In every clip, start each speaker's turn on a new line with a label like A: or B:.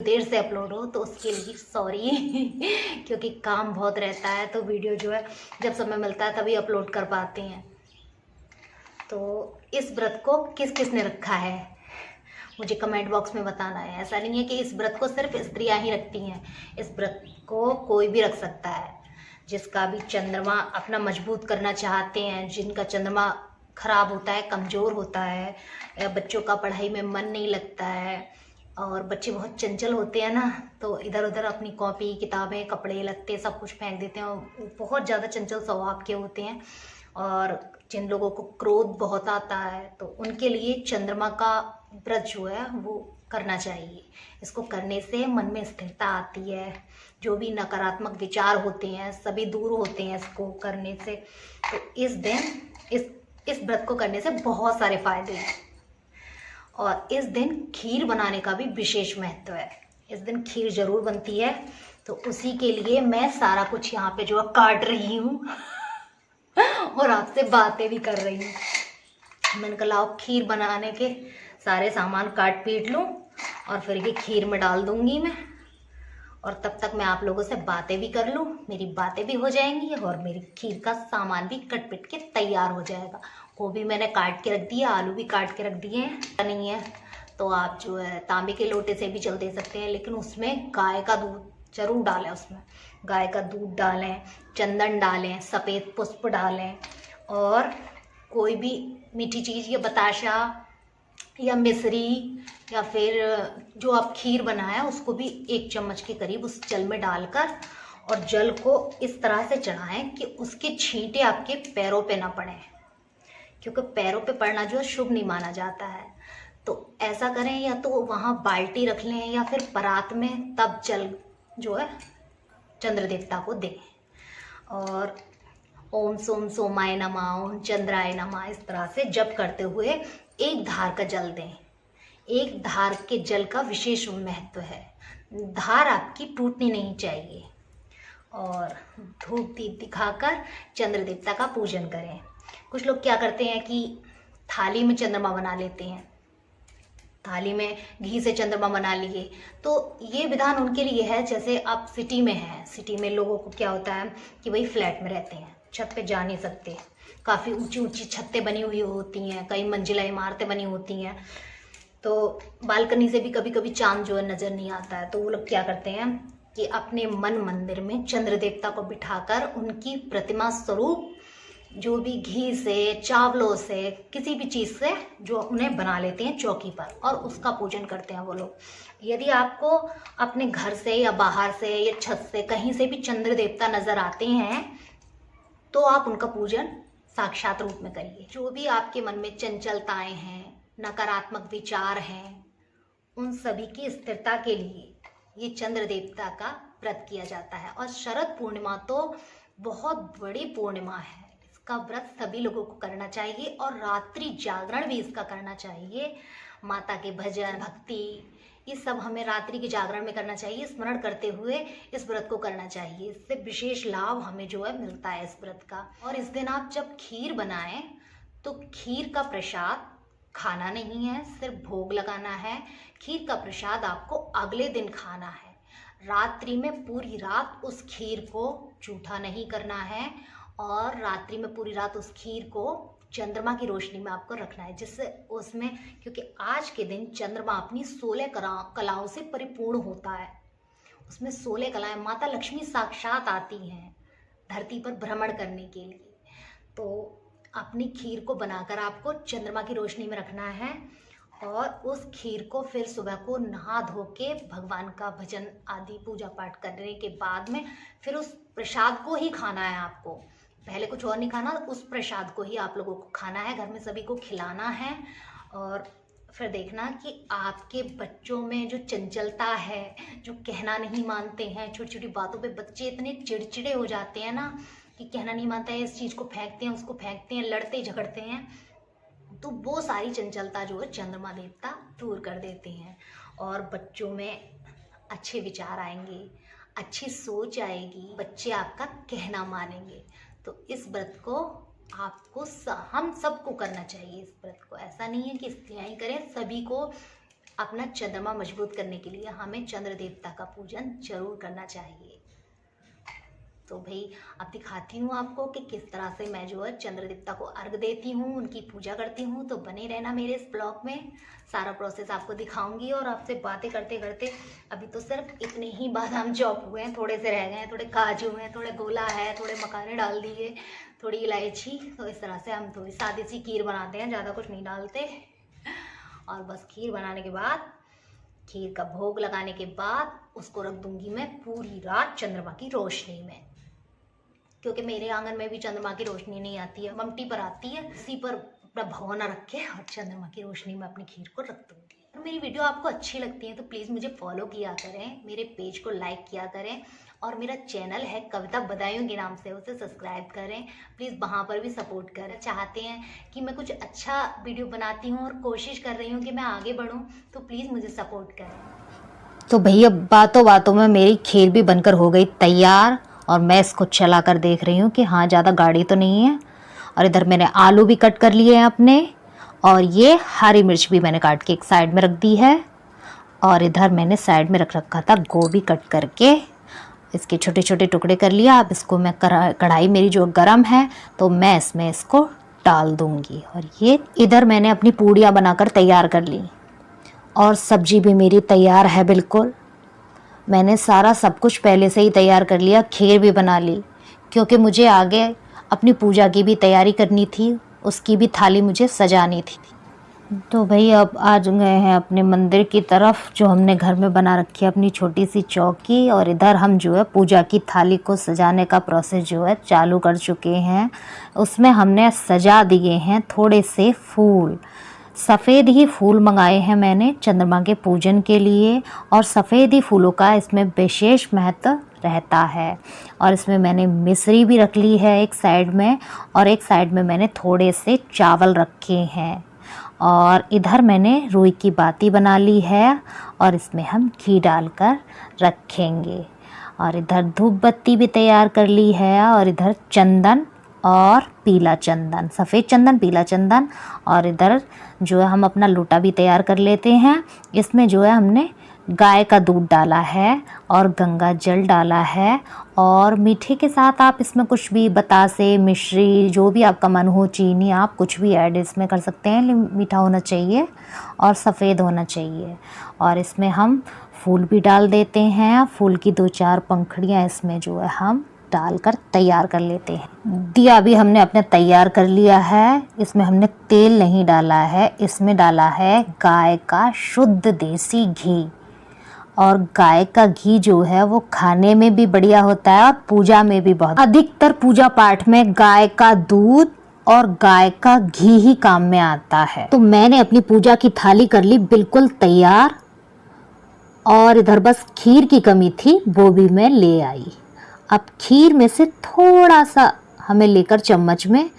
A: देर से अपलोड हो तो उसके लिए सॉरी क्योंकि काम बहुत रहता है, तो वीडियो जो है जब समय मिलता है तभी अपलोड कर पाते हैं। तो इस व्रत को किस किस ने रखा है मुझे कमेंट बॉक्स में बताना है। ऐसा नहीं है कि इस व्रत को सिर्फ स्त्रियां ही रखती हैं, इस व्रत को कोई भी रख सकता है। जिसका भी चंद्रमा अपना मजबूत करना चाहते हैं, जिनका चंद्रमा खराब होता है, कमज़ोर होता है, या बच्चों का पढ़ाई में मन नहीं लगता है, और बच्चे बहुत चंचल होते हैं ना, तो इधर उधर अपनी कॉपी किताबें कपड़े लत्ते सब कुछ फेंक देते हैं, और बहुत ज़्यादा चंचल स्वभाव के होते हैं, और जिन लोगों को क्रोध बहुत आता है, तो उनके लिए चंद्रमा का व्रत जो है वो करना चाहिए। इसको करने से मन में स्थिरता आती है, जो भी नकारात्मक विचार होते हैं सभी दूर होते हैं इसको करने से। तो इस दिन इस व्रत को करने से बहुत सारे फायदे हैं। और इस दिन खीर बनाने का भी विशेष महत्व है। इस दिन खीर जरूर बनती है, तो उसी के लिए मैं सारा कुछ यहाँ पे जो है काट रही हूँ और आपसे बातें भी कर रही हूँ। मैंने कहा लाओ खीर बनाने के सारे सामान काट पीट लूँ और फिर ये खीर में डाल दूँगी मैं, और तब तक मैं आप लोगों से बातें भी कर लूँ, मेरी बातें भी हो जाएंगी और मेरी खीर का सामान भी कट पिट के तैयार हो जाएगा। गोभी मैंने काट के रख दिया, आलू भी काट के रख दिए हैं। नहीं है तो आप जो है तांबे के लोटे से भी जल दे सकते हैं, लेकिन उसमें गाय का दूध जरूर डालें। उसमें गाय का दूध डालें, चंदन डालें, सफ़ेद पुष्प डालें, और कोई भी मीठी चीज़ या बताशा या मिश्री या फिर जो आप खीर बनाया उसको भी 1 चम्मच के करीब उस जल में डालकर, और जल को इस तरह से चढ़ाएं कि उसके छींटे आपके पैरों पे ना पड़े, क्योंकि पैरों पे पड़ना जो है शुभ नहीं माना जाता है। तो ऐसा करें, या तो वहाँ बाल्टी रख लें या फिर परात में, तब जल जो है चंद्र देवता को दें। और ओम सोम सोमाय नमः, ओम चंद्राय नमः, इस तरह से जप करते हुए 1 धार का जल दें। 1 धार के जल का विशेष महत्व है, धार आपकी टूटनी नहीं चाहिए। और धूप दीप दिखाकर चंद्र देवता का पूजन करें। कुछ लोग क्या करते हैं कि थाली में चंद्रमा बना लेते हैं, थाली में घी से चंद्रमा बना लिए। तो ये विधान उनके लिए है, जैसे आप सिटी में हैं, सिटी में लोगों को क्या होता है कि वही फ्लैट में रहते हैं, छत पे जा नहीं सकते, काफ़ी ऊंची ऊंची छतें बनी हुई होती हैं, कई मंजिला इमारतें बनी होती हैं, तो बालकनी से भी कभी कभी चांद जो है नज़र नहीं आता है। तो वो लोग क्या करते हैं कि अपने मन मंदिर में चंद्र देवता को बिठाकर उनकी प्रतिमा स्वरूप जो भी घी से, चावलों से, किसी भी चीज़ से जो उन्हें बना लेते हैं चौकी पर, और उसका पूजन करते हैं वो लोग। यदि आपको अपने घर से या बाहर से या छत से कहीं से भी चंद्र देवता नज़र आते हैं, तो आप उनका पूजन साक्षात रूप में करिए। जो भी आपके मन में चंचलताएं हैं, नकारात्मक विचार हैं, उन सभी की स्थिरता के लिए ये चंद्र देवता का व्रत किया जाता है। और शरद पूर्णिमा तो बहुत बड़ी पूर्णिमा है, इसका व्रत सभी लोगों को करना चाहिए, और रात्रि जागरण भी इसका करना चाहिए। माता के भजन भक्ति ये सब हमें रात्रि के जागरण में करना चाहिए, स्मरण करते हुए इस व्रत को करना चाहिए। इससे विशेष लाभ हमें जो है मिलता है इस व्रत का। और इस दिन आप जब खीर बनाएं तो खीर का प्रसाद खाना नहीं है, सिर्फ भोग लगाना है। खीर का प्रसाद आपको अगले दिन खाना है। रात्रि में पूरी रात उस खीर को जूठा नहीं करना है, और रात्रि में पूरी रात उस खीर को चंद्रमा की रोशनी में आपको रखना है, जिससे उसमें, क्योंकि आज के दिन चंद्रमा अपनी 16 कलाओं से परिपूर्ण होता है। उसमें 16 कलाएं, माता लक्ष्मी साक्षात आती हैं धरती पर भ्रमण करने के लिए। तो अपनी खीर को बनाकर आपको चंद्रमा की रोशनी में रखना है, और उस खीर को फिर सुबह को नहा धो के भगवान का भजन आदि पूजा पाठ करने के बाद में फिर उस प्रसाद को ही खाना है आपको। पहले कुछ और नहीं खाना, उस प्रसाद को ही आप लोगों को खाना है, घर में सभी को खिलाना है। और फिर देखना कि आपके बच्चों में जो चंचलता है, जो कहना नहीं मानते हैं, छोटी छोटी बातों पे बच्चे इतने चिड़चिड़े हो जाते हैं ना कि कहना नहीं मानता है, इस चीज़ को फेंकते हैं, उसको फेंकते हैं, लड़ते झगड़ते हैं, तो वो सारी चंचलता जो है चंद्रमा देवता दूर कर देते हैं, और बच्चों में अच्छे विचार आएंगे, अच्छी सोच आएगी, बच्चे आपका कहना मानेंगे। तो इस व्रत को आपको हम सबको करना चाहिए। इस व्रत को ऐसा नहीं है कि स्त्रियाँ ही करें, सभी को अपना चंद्रमा मजबूत करने के लिए हमें चंद्र देवता का पूजन जरूर करना चाहिए। तो भाई अब दिखाती हूँ आपको कि किस तरह से मैं जो है चंद्र देवता को अर्घ देती हूँ, उनकी पूजा करती हूँ। तो बने रहना मेरे इस ब्लॉग में, सारा प्रोसेस आपको दिखाऊंगी। और आपसे बातें करते करते अभी तो सिर्फ इतने ही बादाम चॉप हुए हैं, थोड़े से रह गए हैं, थोड़े काजू हैं, थोड़े गोला है, थोड़े मखाने डाल दिए, थोड़ी इलायची। तो इस तरह से हम थोड़ी सादी सी खीर बनाते हैं, ज़्यादा कुछ नहीं डालते। और बस खीर बनाने के बाद, खीर का भोग लगाने के बाद उसको रख दूंगी मैं पूरी रात चंद्रमा की रोशनी में, क्योंकि मेरे आंगन में भी चंद्रमा की रोशनी नहीं आती है, ममटी पर आती है। इसी पर अपना भगोना रख के और चंद्रमा की रोशनी में अपनी खीर को रख दूंगी। तो मेरी वीडियो आपको अच्छी लगती है तो प्लीज़ मुझे फॉलो किया करें, मेरे पेज को लाइक किया करें, और मेरा चैनल है कविता बदायूं के नाम से, उसे सब्सक्राइब करें प्लीज़, वहाँ पर भी सपोर्ट करें। चाहते हैं कि मैं कुछ अच्छा वीडियो बनाती हूँ और कोशिश कर रही हूँ कि मैं आगे बढ़ूँ, तो प्लीज़ मुझे सपोर्ट करें। तो भैया बातों बातों में मेरी खीर भी बनकर हो गई तैयार, और मैं इसको चला कर देख रही हूँ कि हाँ ज़्यादा गाढ़ी तो नहीं है। और इधर मैंने आलू भी कट कर लिए हैं अपने, और ये हरी मिर्च भी मैंने काट के एक साइड में रख दी है। और इधर मैंने साइड में रख रखा था गोभी कट करके, इसके छोटे छोटे टुकड़े कर लिया। अब इसको मैं कढ़ाई मेरी जो गरम है तो मैं इसमें इसको डाल दूँगी। और ये इधर मैंने अपनी पूड़ियाँ बनाकर तैयार कर ली, और सब्जी भी मेरी तैयार है बिल्कुल। मैंने सारा सब कुछ पहले से ही तैयार कर लिया, खीर भी बना ली, क्योंकि मुझे आगे अपनी पूजा की भी तैयारी करनी थी, उसकी भी थाली मुझे सजानी थी। तो भाई अब आ गए हैं अपने मंदिर की तरफ, जो हमने घर में बना रखी है अपनी छोटी सी चौकी। और इधर हम जो है पूजा की थाली को सजाने का प्रोसेस जो है चालू कर चुके हैं। उसमें हमने सजा दिए हैं थोड़े से फूल, सफ़ेद ही फूल मंगाए हैं मैंने चंद्रमा के पूजन के लिए, और सफ़ेद ही फूलों का इसमें विशेष महत्व रहता है। और इसमें मैंने मिश्री भी रख ली है एक साइड में, और एक साइड में मैंने थोड़े से चावल रखे हैं। और इधर मैंने रुई की बाती बना ली है, और इसमें हम घी डालकर रखेंगे। और इधर धूप बत्ती भी तैयार कर ली है, और इधर चंदन और पीला चंदन, सफ़ेद चंदन पीला चंदन। और इधर जो है हम अपना लोटा भी तैयार कर लेते हैं। इसमें जो है हमने गाय का दूध डाला है और गंगा जल डाला है, और मीठे के साथ आप इसमें कुछ भी बतासे, मिश्री, जो भी आपका मन हो, चीनी, आप कुछ भी ऐड इसमें कर सकते हैं। मीठा होना चाहिए और सफ़ेद होना चाहिए। और इसमें हम फूल भी डाल देते हैं, फूल की 2-4 पंखुड़ियाँ इसमें जो है हम डालकर तैयार कर लेते हैं। दिया भी हमने अपने तैयार कर लिया है। इसमें हमने तेल नहीं डाला है, इसमें डाला है गाय का शुद्ध देसी घी। और गाय का घी जो है वो खाने में भी बढ़िया होता है और पूजा में भी बहुत। अधिकतर पूजा पाठ में गाय का दूध और गाय का घी ही काम में आता है। तो मैंने अपनी पूजा की थाली कर ली बिल्कुल तैयार, और इधर बस खीर की कमी थी, वो भी मैं ले आई। अब खीर में से थोड़ा सा हमें लेकर चम्मच में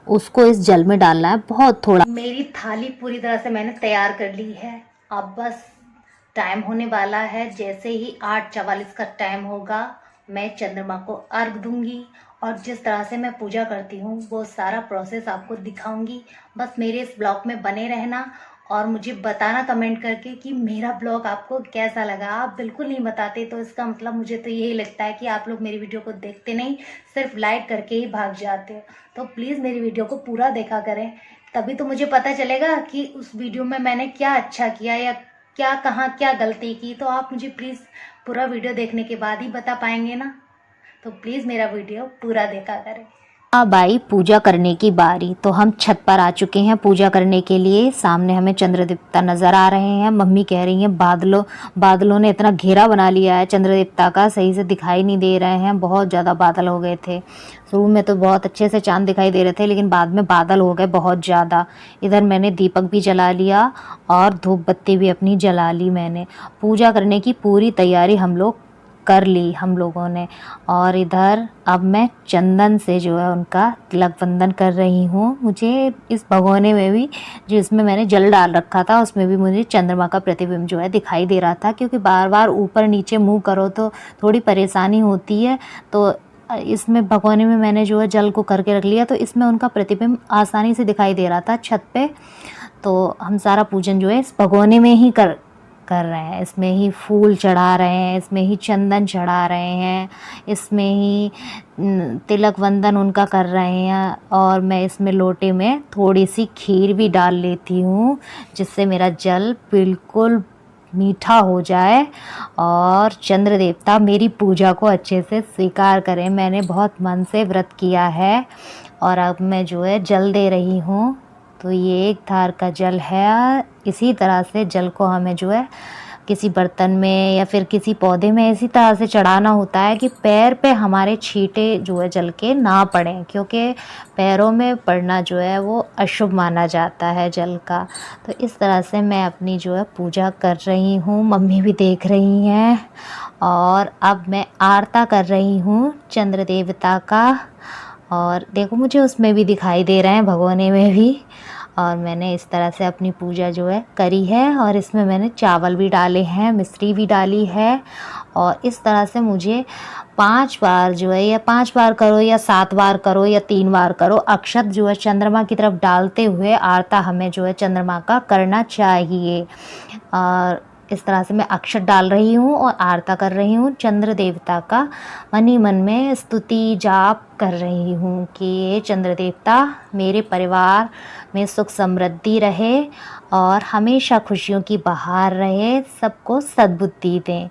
A: उसको इस जल में डालना है, बहुत थोड़ा। मेरी थाली पूरी तरह से मैंने तैयार कर ली है। अब बस टाइम होने वाला है, जैसे ही 8:44 का टाइम होगा मैं चंद्रमा को अर्घ दूंगी, और जिस तरह से मैं पूजा करती हूँ वो सारा प्रोसेस आपको दिखाऊंगी। बस मेरे इस ब्लॉग में बने रहना, और मुझे बताना कमेंट करके कि मेरा ब्लॉग आपको कैसा लगा। आप बिल्कुल नहीं बताते तो इसका मतलब मुझे तो यही लगता है कि आप लोग मेरी वीडियो को देखते नहीं, सिर्फ लाइक करके ही भाग जाते हो। तो प्लीज़ मेरी वीडियो को पूरा देखा करें, तभी तो मुझे पता चलेगा कि उस वीडियो में मैंने क्या अच्छा किया या क्या कहाँ क्या गलती की। तो आप मुझे प्लीज़ पूरा वीडियो देखने के बाद ही बता पाएंगे ना, तो प्लीज़ मेरा वीडियो पूरा देखा करें। अब आई पूजा करने की बारी। तो हम छत पर आ चुके हैं पूजा करने के लिए। सामने हमें चंद्र देवता नज़र आ रहे हैं। मम्मी कह रही हैं बादलों ने इतना घेरा बना लिया है चंद्र देवता का, सही से दिखाई नहीं दे रहे हैं, बहुत ज़्यादा बादल हो गए थे। शुरू में तो बहुत अच्छे से चांद दिखाई दे रहे थे, लेकिन बाद में बादल हो गए बहुत ज़्यादा। इधर मैंने दीपक भी जला लिया और धूप बत्ती भी अपनी जला ली मैंने। पूजा करने की पूरी तैयारी कर ली हम लोगों ने। और इधर अब मैं चंदन से जो है उनका तिलक बंधन कर रही हूँ। मुझे इस भगोने में भी, जिसमें मैंने जल डाल रखा था, उसमें भी मुझे चंद्रमा का प्रतिबिंब जो है दिखाई दे रहा था, क्योंकि बार बार ऊपर नीचे मुँह करो तो थोड़ी परेशानी होती है। तो इसमें भगोने में मैंने जो है जल को करके रख लिया, तो इसमें उनका प्रतिबिंब आसानी से दिखाई दे रहा था छत पे। तो हम सारा पूजन जो है इस भगोने में ही कर रहे हैं, इसमें ही फूल चढ़ा रहे हैं, इसमें ही चंदन चढ़ा रहे हैं, इसमें ही तिलक वंदन उनका कर रहे हैं। और मैं इसमें लोटे में थोड़ी सी खीर भी डाल लेती हूँ, जिससे मेरा जल बिल्कुल मीठा हो जाए और चंद्र देवता मेरी पूजा को अच्छे से स्वीकार करें। मैंने बहुत मन से व्रत किया है और अब मैं जो है जल दे रही हूँ। तो ये एक धार का जल है। इसी तरह से जल को हमें जो है किसी बर्तन में या फिर किसी पौधे में इसी तरह से चढ़ाना होता है कि पैर पे हमारे छींटे जो है जल के ना पड़ें, क्योंकि पैरों में पड़ना जो है वो अशुभ माना जाता है जल का। तो इस तरह से मैं अपनी जो है पूजा कर रही हूँ, मम्मी भी देख रही हैं। और अब मैं आरता कर रही हूँ चंद्र देवता का, और देखो मुझे उसमें भी दिखाई दे रहे हैं, भगोने में भी। और मैंने इस तरह से अपनी पूजा जो है करी है। और इसमें मैंने चावल भी डाले हैं, मिश्री भी डाली है। और इस तरह से मुझे 5 बार जो है, या 5 बार करो या 7 बार करो या 3 बार करो, अक्षत जो है चंद्रमा की तरफ डालते हुए आरता हमें जो है चंद्रमा का करना चाहिए। और इस तरह से मैं अक्षत डाल रही हूँ और आरता कर रही हूँ चंद्र देवता का। मन ही मन में स्तुति जाप कर रही हूँ कि ये चंद्र देवता मेरे परिवार में सुख समृद्धि रहे और हमेशा खुशियों की बहार रहे, सबको सद्बुद्धि दें।